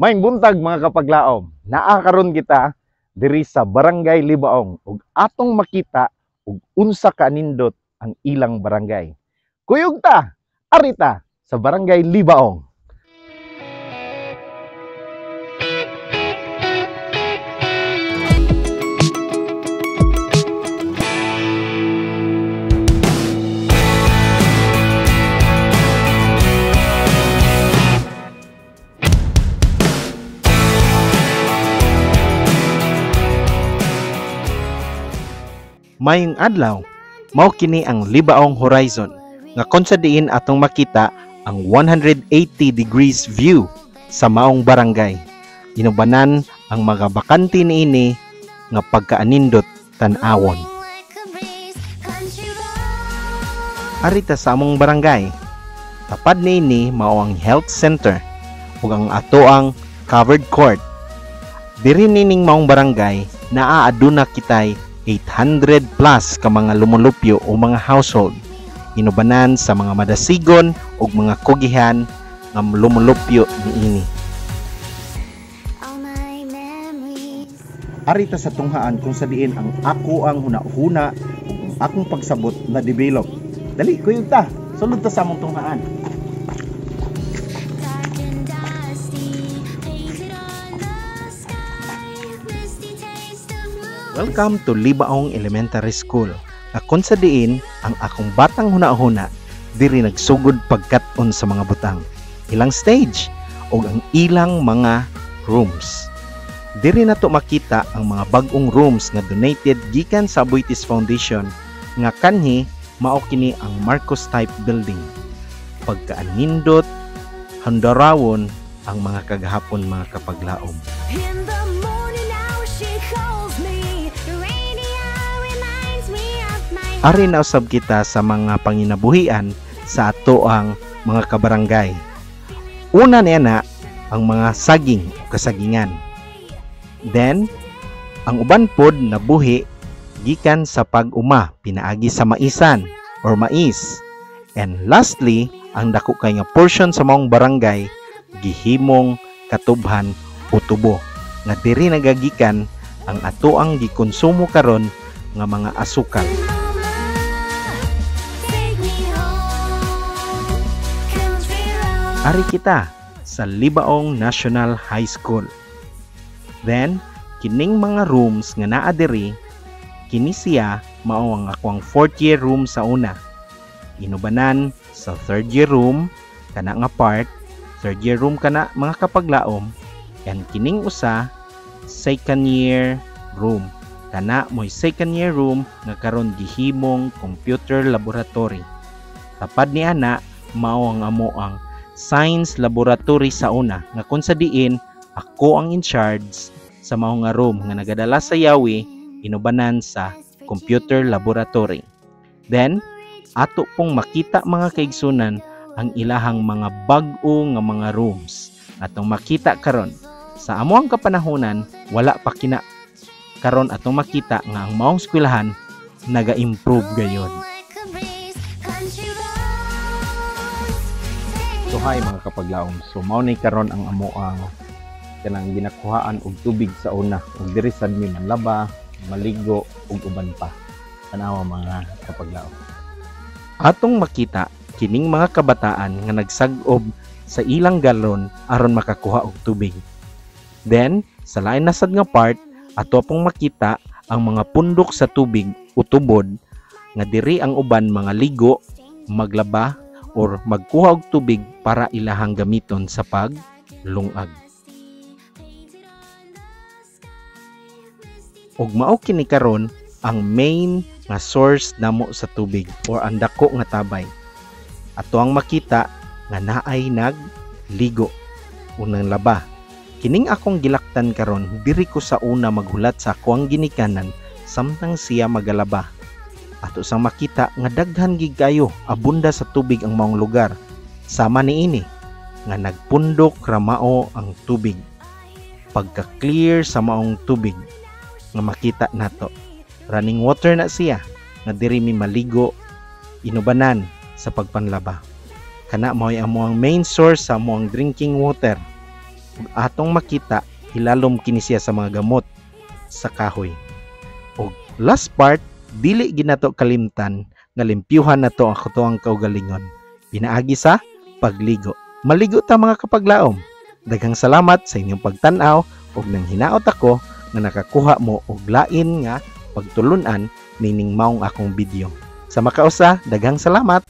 Maayong buntag mga kapaglaom. Naa karon kita diri sa Barangay Libaong ug atong makita ug unsa ka nindot ang ilang barangay. Kuyog ta, arita sa Barangay Libaong. Mayong adlaw, mao kini ang Libaong Horizon nga kon sa diin atong makita ang 180 degrees view sa maong barangay. Inubanan ang mga bakante niini nga pagkaanindot tan-awon. Arita sa among barangay, tapad niini mao ang health center ug ang atoang covered court. Diri nining maong barangay naa aduna kitay 800 plus ka mga lumulupyo o mga household, inubanan sa mga madasigon o mga kugihan nga lumulupyo niini. Arita sa tunghaan kung sa diin ang ako ang hunahuna o ang akong pagsabot na develop. Dali, kuyog ta, sulod ta sa among tunghaan. Welcome to Libaong Elementary School. Akon sa diin ang akong batang hunahuna diri nagsugod pagkat-on sa mga butang, ilang stage o ang ilang mga rooms. Diri nato makita ang mga bag-ong rooms nga donated gikan sa Aboitiz Foundation nga kanhi mao kini ang Marcos type building. Pagkaanindot handarawon ang mga kagahapon mga kapaglaom. Ari na usab kita sa mga panginabuhian sa ato ang mga kabarangay. Una niya na ang mga saging o kasagingan. Then, ang uban pod na buhi gikan sa pag-uma pinaagi sa maisan or mais. And lastly, ang dako kay nga portion sa maong barangay gihimong katubhan o tubo nga diri nagagikan ang ato ang gikonsumo karon nga mga asukal. Ari kita sa Libaong National High School. Then, kining mga rooms nga naa diri, kini siya mao ang akong 4th year room sa una. Inubanan sa 3rd year room kana nga part, 3rd year room kana mga kapaglaom, and kining usa 2nd year room. Kana mo'y 2nd year room nga karon gihimong computer laboratory. Tapad ni ana mao ang amo ang science laboratory sa una nga kung sa diin ako ang in charge sa mao nga room nga nagadala sa yawi inubanan sa computer laboratory. Then ato pong makita mga kaigsunan ang ilahang mga bag-o nga mga rooms. Atong makita karon sa amo ang kapanahonan wala pa kina karon atong makita nga ang maong eskwelahan naga-improve gayon. So hi mga kapaglaom, so mao ni karon ang amo ang kanang ginakuhaan og tubig sa una ug diri sad mi manlaba, maligo ug uban pa. Tanawa mga kapaglaom. Atong makita kining mga kabataan nga nagsag-ob sa ilang galon aron makakuha og tubig. Then sa lain na sad nga part ato pong makita ang mga pundok sa tubig o tubod nga diri ang uban mga ligo, maglaba or magkuha og tubig para ilahang gamiton sa paglungag. Ug mao kini karon ang main nga source namo sa tubig or ang dako nga tabay. Ato ang makita nga naay nagligo unang laba. Kining akong gilaktan karon diri ko sa una maghulat sa akong ginikanan samtang siya magalaba. Ato sang makita nga daghan gid kayo abunda sa tubig ang maong lugar. Sama niini nga nagpundok ramao ang tubig. Pagka-clear sa maong tubig nga makita nato. Running water na siya nga diri mi maligo inubanan sa pagpanlaba. Kana mao ang main source sa maong drinking water. ug atong makita hilalom kini siya sa mga gamot sa kahoy. Ug last part, dili ginato kalimtan nga limpyuhan nato ang katuang kaugalingon pinaagi sa pagligo. Maligo ta mga kapaglaom. Daghang salamat sa inyong pagtan-aw ug nang hinaot ako nga nakakuha mo og lain nga pagtulun-an nining maong akong video. Sa makausa, daghang salamat.